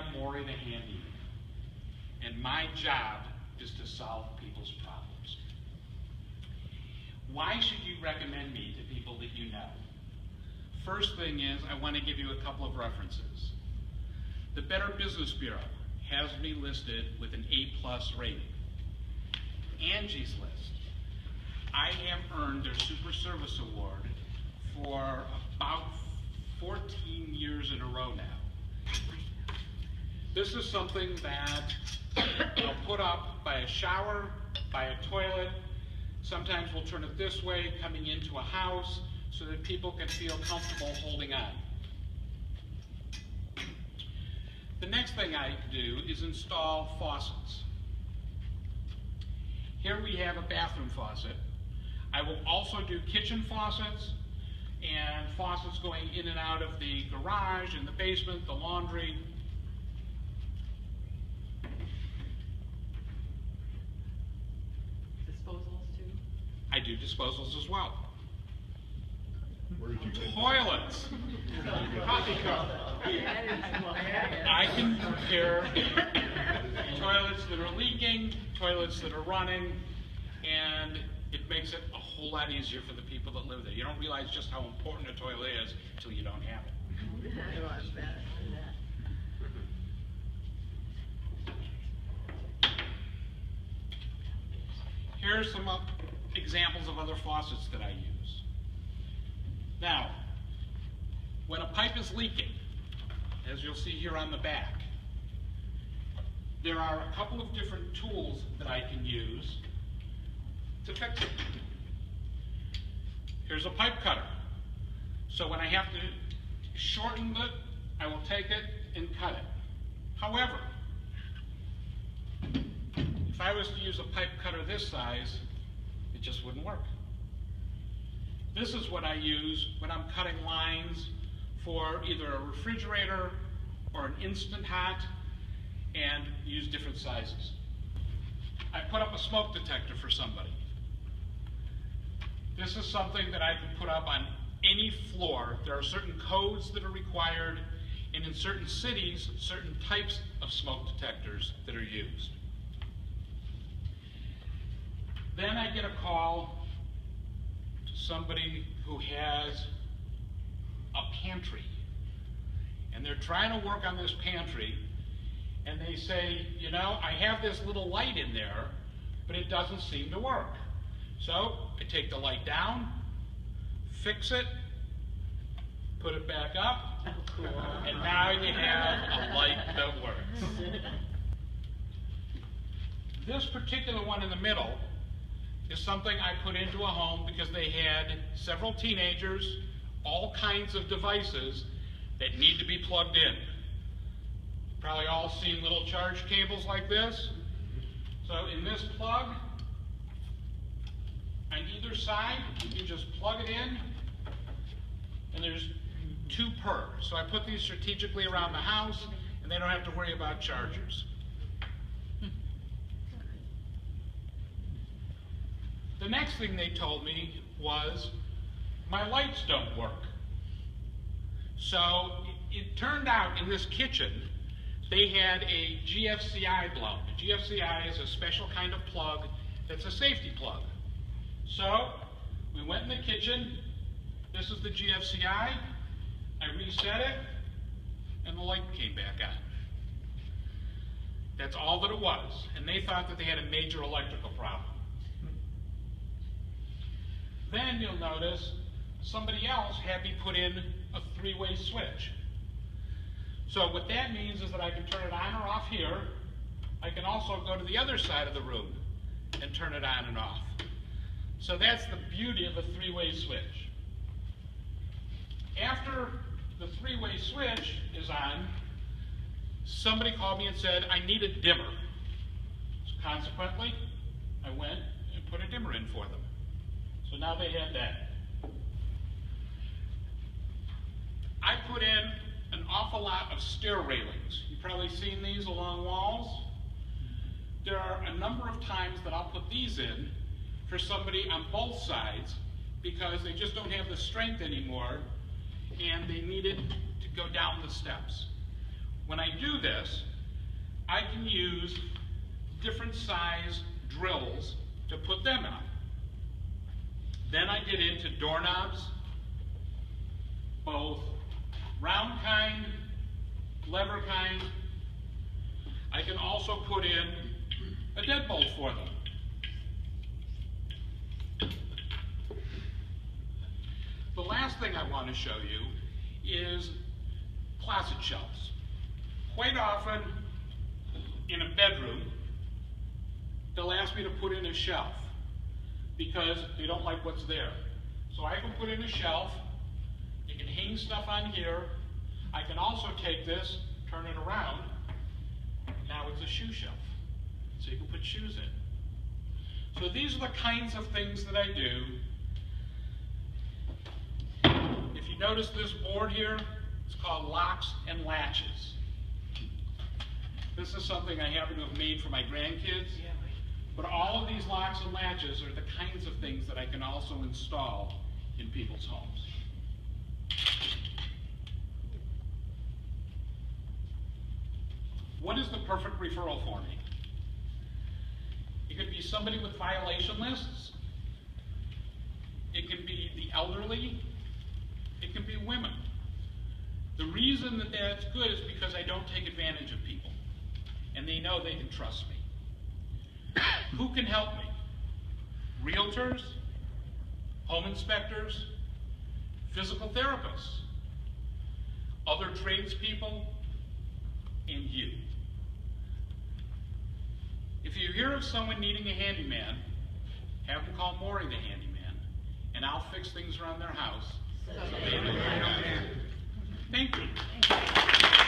am Morry the Handyman, and my job is to solve people's problems. Why should you recommend me to people that you know? First thing is, I want to give you a couple of references. The Better Business Bureau has me listed with an A+ rating. Angie's List, I have earned their Super Service Award for about 14 years in a row now. This is something that I'll put up by a shower, by a toilet. Sometimes we'll turn it this way, coming into a house, so that people can feel comfortable holding on. The next thing I do is install faucets. Here we have a bathroom faucet. I will also do kitchen faucets and faucets going in and out of the garage and the basement, the laundry. Disposals too? I do disposals as well. Where did you get Toilets. coffee cup? I can compare toilets that are leaking, toilets that are running, and it makes it a whole lot easier for the people that live there. You don't realize just how important a toilet is until you don't have it. Here are some examples of other faucets that I use. Now, when a pipe is leaking, as you'll see here on the back, there are a couple of different tools that I can use to fix it. Here's a pipe cutter. So when I have to shorten it, I will take it and cut it. However, if I was to use a pipe cutter this size, it just wouldn't work. This is what I use when I'm cutting lines for either a refrigerator or an Instant Hot, and use different sizes. I put up a smoke detector for somebody. This is something that I can put up on any floor. There are certain codes that are required, and in certain cities, certain types of smoke detectors that are used. Then I get a call to somebody who has a pantry, and they're trying to work on this pantry, and they say, you know, I have this little light in there, but it doesn't seem to work. So I take the light down, fix it, put it back up, and now you have a light that works. This particular one in the middle is something I put into a home because they had several teenagers, all kinds of devices that need to be plugged in. You've probably all seen little charge cables like this. So in this plug, on either side, you just plug it in, and there's 2 per. So I put these strategically around the house, and they don't have to worry about chargers. The next thing they told me was, my lights don't work. So it turned out in this kitchen, they had a GFCI blown. A GFCI is a special kind of plug that's a safety plug. So we went in the kitchen, this is the GFCI, I reset it, and the light came back on. That's all that it was, and they thought that they had a major electrical problem. Then you'll notice somebody else had me put in a 3-way switch. So what that means is that I can turn it on or off here. I can also go to the other side of the room and turn it on and off. So that's the beauty of a 3-way switch. After the 3-way switch is on, somebody called me and said, I need a dimmer. So consequently, I went and put a dimmer in for them. So now they have that. I put in an awful lot of stair railings. You've probably seen these along walls. There are a number of times that I'll put these in for somebody on both sides because they just don't have the strength anymore and they need it to go down the steps. When I do this, I can use different size drills to put them on. Then I get into doorknobs, both round kind, lever kind. I can also put in a deadbolt for them. The last thing I want to show you is closet shelves. Quite often in a bedroom, they'll ask me to put in a shelf because they don't like what's there. So I can put in a shelf, you can hang stuff on here. I can also take this, turn it around, now it's a shoe shelf. So you can put shoes in. So these are the kinds of things that I do. If you notice this board here, it's called locks and latches. This is something I happen to have made for my grandkids. But all of these locks and latches are the kinds of things that I can also install in people's homes. What is the perfect referral for me? It could be somebody with violation lists. It can be the elderly. It can be women. The reason that that's good is because I don't take advantage of people. And they know they can trust me. Who can help me? Realtors, home inspectors, physical therapists, other tradespeople, and you. If you hear of someone needing a handyman, have them call Morry the handyman, and I'll fix things around their house. So they know. Thank you.